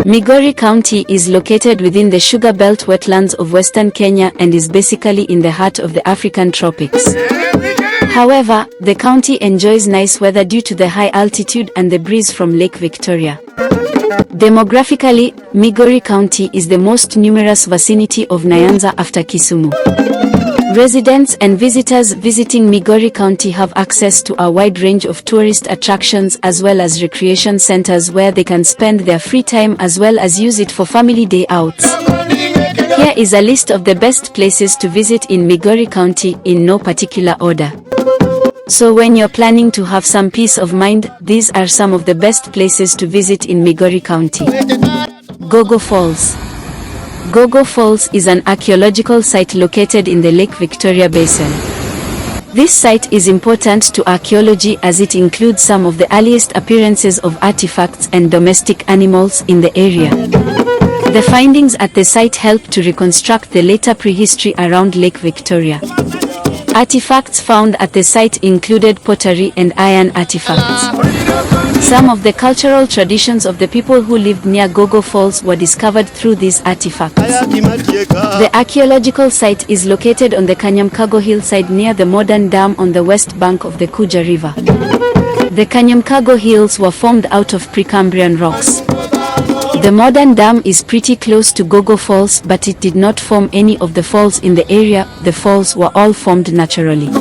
Migori County is located within the Sugar Belt wetlands of western Kenya and is basically in the heart of the African tropics. However, the county enjoys nice weather due to the high altitude and the breeze from Lake Victoria. Demographically, Migori County is the most numerous vicinity of Nyanza after Kisumu. Residents and visitors visiting Migori County have access to a wide range of tourist attractions as well as recreation centers where they can spend their free time as well as use it for family day outs. Here is a list of the best places to visit in Migori County in no particular order. So when you're planning to have some peace of mind, these are some of the best places to visit in Migori County. Gogo Falls. Gogo Falls is an archaeological site located in the Lake Victoria Basin. This site is important to archaeology as it includes some of the earliest appearances of artifacts and domestic animals in the area. The findings at the site help to reconstruct the later prehistory around Lake Victoria. Artifacts found at the site included pottery and iron artifacts. Some of the cultural traditions of the people who lived near Gogo Falls were discovered through these artifacts. The archaeological site is located on the Kanyamkago hillside near the modern dam on the west bank of the Kuja River. The Kanyamkago hills were formed out of Precambrian rocks. The modern dam is pretty close to Gogo Falls, but it did not form any of the falls in the area. The falls were all formed naturally.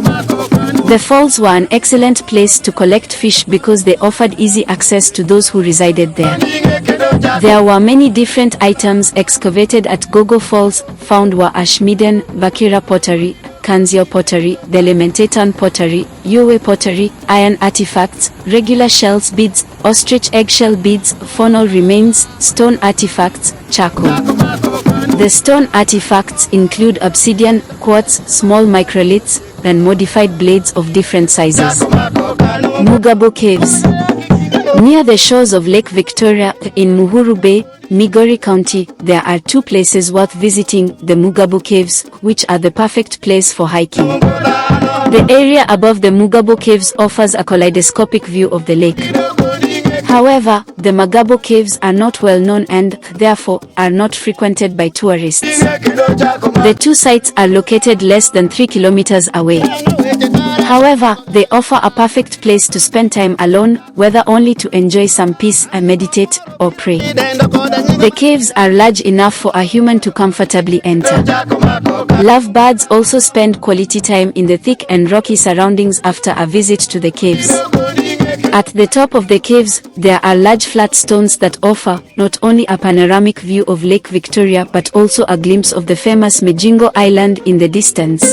The falls were an excellent place to collect fish because they offered easy access to those who resided there. There were many different items excavated at Gogo Falls. Found were Ashmeden, Vakira pottery, Kanzio pottery, the Lementaton pottery, Yowe pottery, iron artifacts, regular shells beads, ostrich eggshell beads, faunal remains, stone artifacts, charcoal. The stone artifacts include obsidian, quartz, small microliths, and modified blades of different sizes. Mugabo Caves. Near the shores of Lake Victoria, in Muhuru Bay, Migori County, there are two places worth visiting, the Mugabo Caves, which are the perfect place for hiking. The area above the Mugabo Caves offers a kaleidoscopic view of the lake. However, the Mugabo Caves are not well known and, therefore, are not frequented by tourists. The two sites are located less than 3 kilometers away. However, they offer a perfect place to spend time alone, whether only to enjoy some peace and meditate or pray. The caves are large enough for a human to comfortably enter. Lovebirds also spend quality time in the thick and rocky surroundings after a visit to the caves. At the top of the caves, there are large flat stones that offer not only a panoramic view of Lake Victoria but also a glimpse of the famous Mijingo Island in the distance.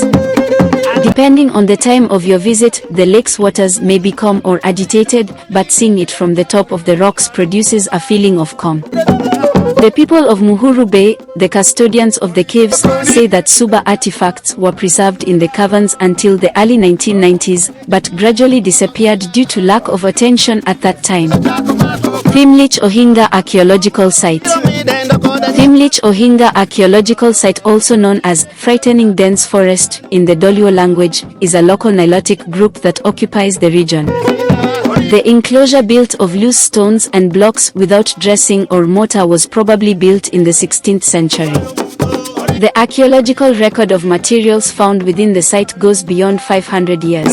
Depending on the time of your visit, the lake's waters may be calm or agitated, but seeing it from the top of the rocks produces a feeling of calm. The people of Muhuru Bay, the custodians of the caves, say that Suba artifacts were preserved in the caverns until the early 1990s, but gradually disappeared due to lack of attention at that time. Thimlich Ohinga Archaeological Site. Thimlich Ohinga Archaeological Site, also known as Frightening Dense Forest in the Doluo language, is a local Nilotic group that occupies the region. The enclosure, built of loose stones and blocks without dressing or mortar, was probably built in the 16th century. The archaeological record of materials found within the site goes beyond 500 years.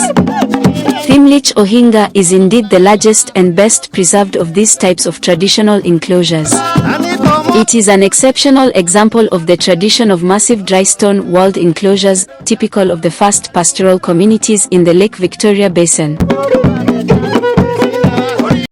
Thimlich Ohinga is indeed the largest and best preserved of these types of traditional enclosures. It is an exceptional example of the tradition of massive dry stone walled enclosures, typical of the first pastoral communities in the Lake Victoria Basin.